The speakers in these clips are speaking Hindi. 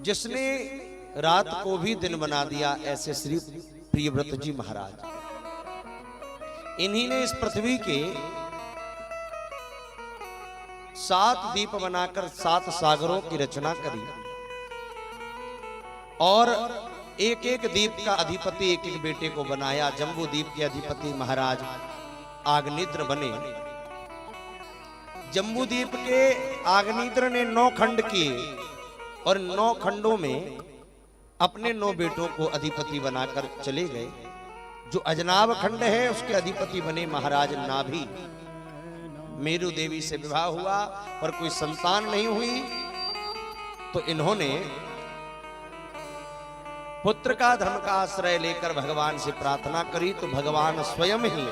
जिसने रात को भी दिन बना दिया, ऐसे श्री प्रियव्रत जी महाराज। इन्हीं ने इस पृथ्वी के 7 द्वीप बनाकर 7 सागरों की रचना करी और एक एक द्वीप का अधिपति एक एक बेटे को बनाया। जम्बू द्वीप के अधिपति महाराज आग्निद्र बने। जम्बू द्वीप के आग्निद्र ने 9 खंड किए और 9 खंडों में अपने 9 बेटों को अधिपति बनाकर चले गए। जो अजनाब खंड है उसके अधिपति बने महाराज नाभि। मेरु देवी से विवाह हुआ पर कोई संतान नहीं हुई, तो इन्होंने पुत्र का धर्म का आश्रय लेकर भगवान से प्रार्थना करी, तो भगवान स्वयं ही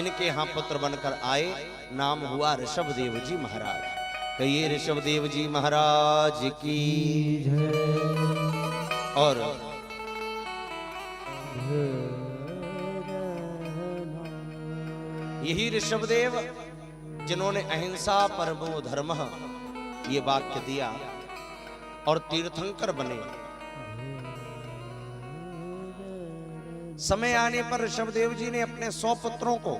इनके यहां पुत्र बनकर आए। नाम हुआ ऋषभदेव जी महाराज। कहिए ऋषभदेव जी महाराज की जय। और यही ऋषभदेव जिन्होंने अहिंसा परमो धर्मः ये वाक्य दिया और तीर्थंकर बने। समय आने पर ऋषभदेव जी ने अपने 100 पुत्रों को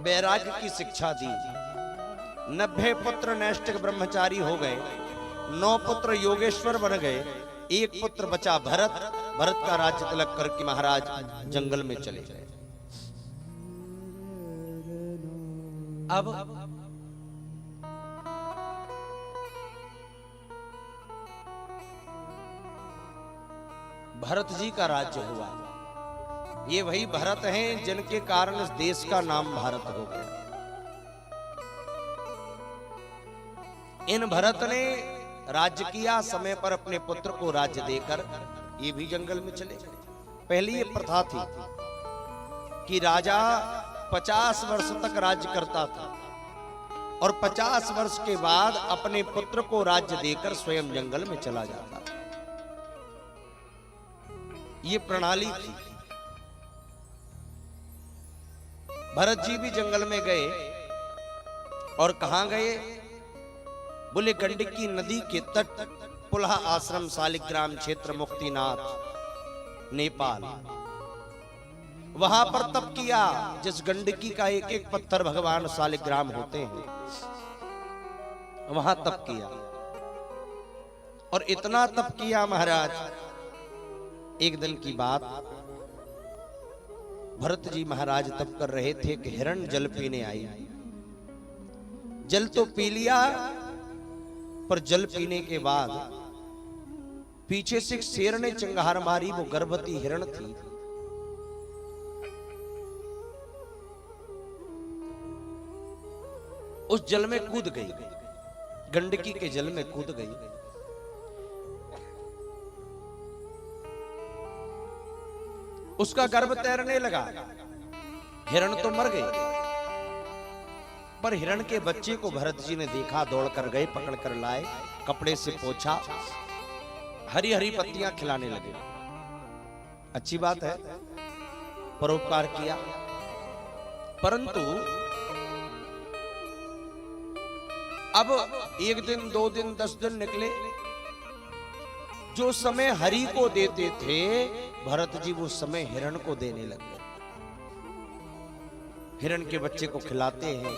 वैराग्य की शिक्षा दी। 90 पुत्र नैष्ठिक ब्रह्मचारी हो गए, 9 पुत्र योगेश्वर बन गए, 1 पुत्र बचा भरत। भरत का राज्य तिलक करके महाराज जंगल में चले गए। अब भरत जी का राज्य हुआ। ये वही भरत हैं जिनके कारण इस देश का नाम भारत हो गया। इन भरत ने राज्य किया, समय पर अपने पुत्र को राज्य देकर ये भी जंगल में चले गए। पहले ये प्रथा थी कि राजा 50 वर्ष तक राज्य करता था और 50 वर्ष के बाद अपने पुत्र को राज्य देकर स्वयं जंगल में चला जाता था। ये प्रणाली थी। भरत जी भी जंगल में गए और कहां गए? बोले गंडकी नदी के तट पुलहा आश्रम शालिग्राम क्षेत्र मुक्तिनाथ नेपाल। वहां पर तप किया। जिस गंडकी का एक एक पत्थर भगवान शालिग्राम होते हैं, वहां तप किया। और इतना तप किया महाराज, एक दिन की बात, भरत जी महाराज तप कर रहे थे कि हिरण जल पीने आई। जल तो पी लिया, पर जल पीने के बाद पीछे से शेर ने चिंगार मारी। वो गर्भवती हिरण थी। उस जल में कूद गई, गंडकी के जल में कूद गई। उसका गर्भ तैरने लगा। हिरण तो मर गई, पर हिरण के बच्चे को भरत जी ने देखा, दौड़कर गए, पकड़कर लाए, कपड़े से पोंछा, हरी हरी पत्तियां खिलाने लगे। अच्छी बात है, परोपकार किया। परंतु अब 1 दिन 2 दिन 10 दिन निकले। जो समय हरि को देते थे भरत जी, वो समय हिरण को देने लगे। हिरण के बच्चे को खिलाते हैं,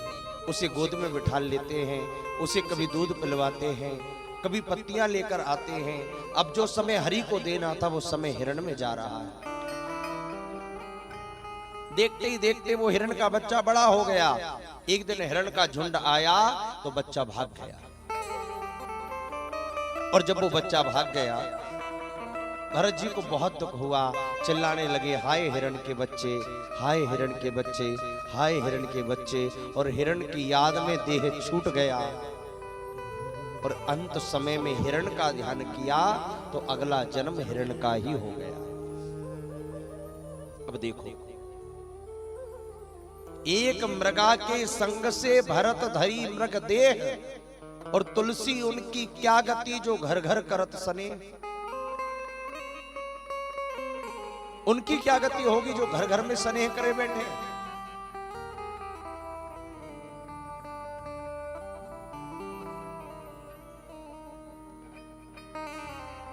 उसे गोद में बिठा लेते हैं, उसे कभी दूध पिलवाते हैं, कभी पत्तियां लेकर आते हैं। अब जो समय हरि को देना था वो समय हिरण में जा रहा है। देखते ही देखते वो हिरण का बच्चा बड़ा हो गया। एक दिन हिरण का झुंड आया तो बच्चा भाग गया। और जब वो बच्चा भाग गया, भरत जी को बहुत दुख हुआ। चिल्लाने लगे, हाय हिरण के बच्चे, हाय हिरण के बच्चे, हाय हिरण के बच्चे। और हिरण की याद में देह छूट गया। और अंत समय में हिरण का ध्यान किया तो अगला जन्म हिरण का ही हो गया। अब देखो, एक मृगा के संग से भरत धरी मृग देह, और तुलसी उनकी क्या गति जो घर घर करत सने। उनकी क्या गति होगी जो घर घर में स्नेह करे बैठे।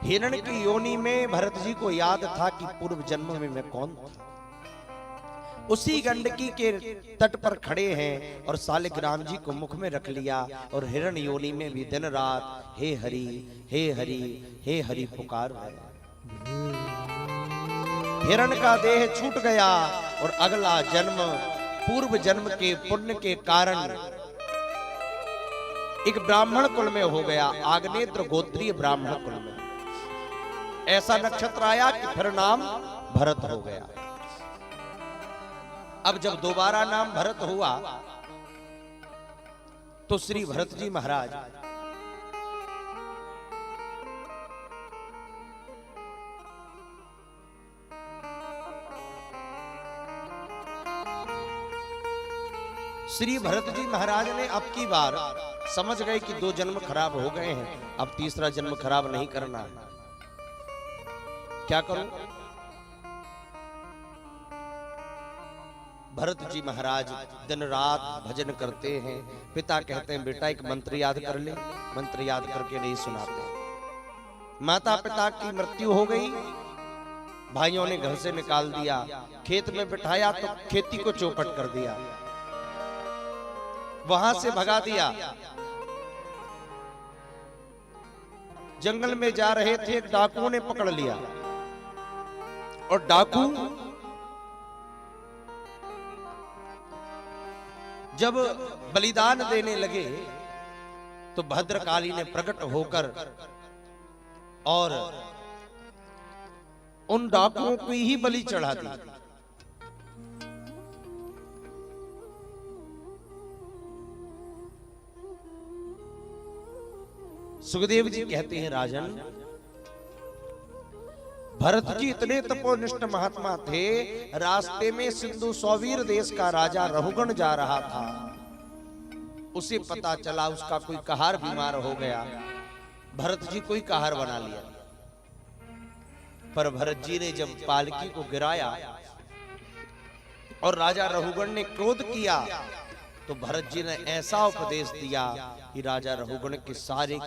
हिरण की योनि में भरत जी को याद था कि पूर्व जन्म में मैं कौन था। उसी गंडकी के तट पर खड़े हैं और सालिग्राम जी को मुख में रख लिया और हिरण योनि में भी दिन रात हे हरि हे हरि हे हरि पुकार है। हिरण का देह छूट गया और अगला जन्म पूर्व जन्म के पुण्य के कारण एक ब्राह्मण कुल में हो गया, आग्नेत्र गोत्रीय ब्राह्मण कुल में। ऐसा नक्षत्र आया कि फिर नाम भरत हो गया। अब जब दोबारा नाम भरत हुआ तो श्री भरत जी महाराज श्री भरत जी महाराज ने अब की बार समझ गए कि 2 जन्म खराब हो गए हैं, अब तीसरा जन्म खराब नहीं करना। क्या करूं? भरत जी महाराज दिन रात भजन करते हैं। पिता कहते हैं बेटा एक मंत्र याद कर ले, मंत्र याद करके नहीं सुनाते। माता पिता की मृत्यु हो गई, भाइयों ने घर से निकाल दिया, खेत में बिठाया तो खेती को चौपट कर दिया, वहां से भगा दिया। जंगल में जा रहे थे, डाकुओं ने पकड़ लिया और डाकू जब बलिदान देने लगे तो भद्रकाली ने प्रकट होकर और उन डाकुओं को ही बलि चढ़ा दी। सुखदेव जी कहते हैं राजन, भरत जी इतने तपोनिष्ठ महात्मा थे, रास्ते में सिंधु सौवीर देश का राजा रहुगण जा रहा था। उसे पता चला उसका कोई कहार बीमार हो गया, भरत जी कोई कहार बना लिया। पर भरत जी ने जब पालकी को गिराया और राजा रहुगण ने क्रोध किया तो भरत जी ने ऐसा उपदेश दिया कि राजा रहुगण के सारे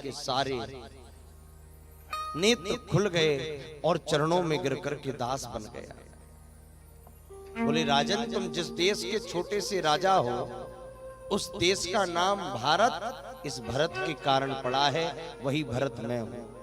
नेत्र खुल गए और चरणों में गिर करके दास बन गया। बोले राजन, तुम जिस देश के छोटे से राजा हो, उस देश का नाम भारत इस भरत के कारण पड़ा है, वही भरत मैं हूं।